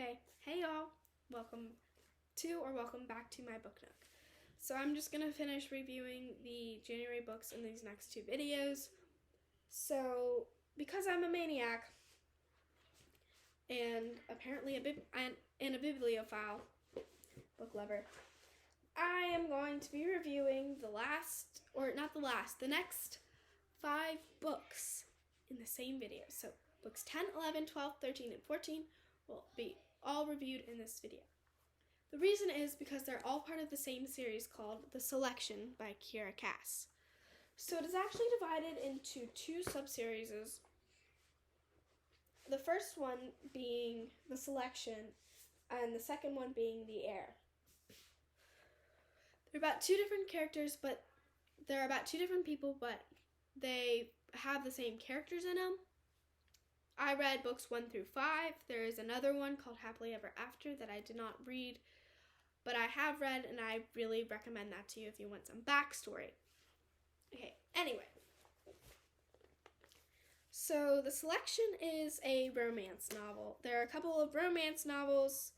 Okay, hey y'all, welcome back to my book nook. So I'm just gonna finish reviewing the January books in these next two videos. So because I'm a maniac and apparently a bibliophile, book lover, I am going to be reviewing the next 5 books in the same video. So books 10, 11, 12, 13, and 14 will be all reviewed in this video. The reason is because they're all part of the same series called The Selection by Kiera Kass. So it is actually divided into 2 sub-series. The first one being The Selection and the second one being The Heir. They're about 2 different characters, but they're about 2 different people, but they have the same characters in them. I read books 1 through 5. There is another one called Happily Ever After that I did not read, but I have read, and I really recommend that to you if you want some backstory. Okay, anyway. So The Selection is a romance novel. There are a couple of romance novels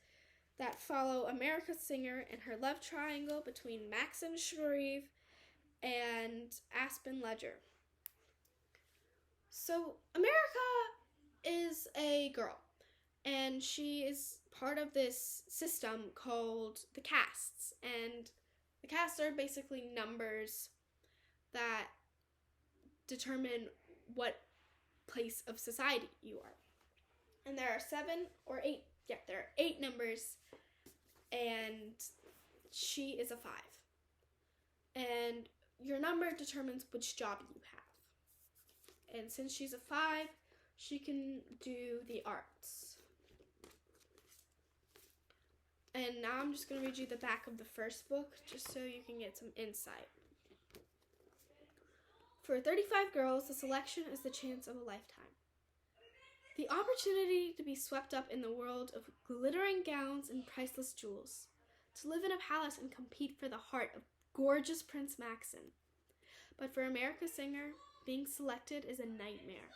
that follow America Singer and her love triangle between Maxim Shreve and Aspen Ledger. So America is a girl, and she is part of this system called the castes, and the castes are basically numbers that determine what place of society you are. And there are 8 numbers, and she is a 5. And your number determines which job you have. And since she's a 5, she can do the arts. And now I'm just going to read you the back of the first book, just so you can get some insight. For 35 girls, The Selection is the chance of a lifetime. The opportunity to be swept up in the world of glittering gowns and priceless jewels. To live in a palace and compete for the heart of gorgeous Prince Maxim. But for America Singer, being selected is a nightmare.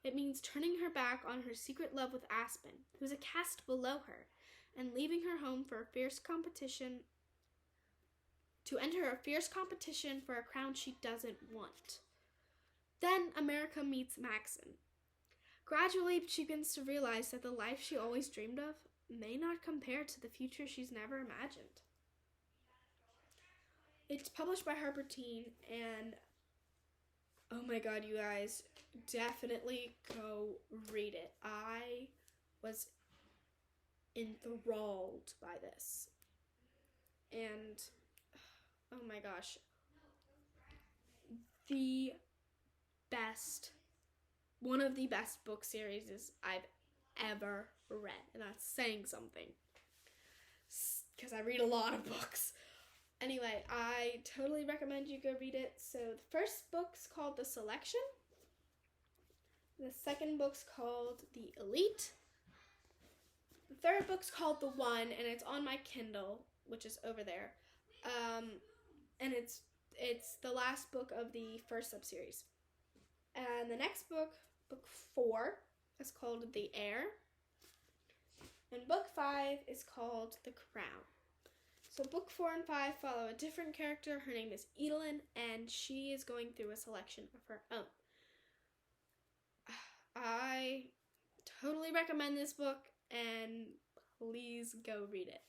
It means turning her back on her secret love with Aspen, who's a caste below her, and leaving her home for a fierce competition to enter a fierce competition for a crown she doesn't want. Then America meets Maxim. Gradually, she begins to realize that the life she always dreamed of may not compare to the future she's never imagined. It's published by Harper Teen, and oh my god, you guys, definitely go read it. I was enthralled by this. And oh my gosh, one of the best book series I've ever read. And that's saying something, because I read a lot of books. Anyway, I totally recommend you go read it. So the first book's called The Selection. The second book's called The Elite. The third book's called The One, and it's on my Kindle, which is over there. And it's the last book of the first sub-series. And the next book, book 4, is called The Heir. And book 5 is called The Crown. So book 4 and 5 follow a different character. Her name is Edelyn, and she is going through a selection of her own. I totally recommend this book, and please go read it.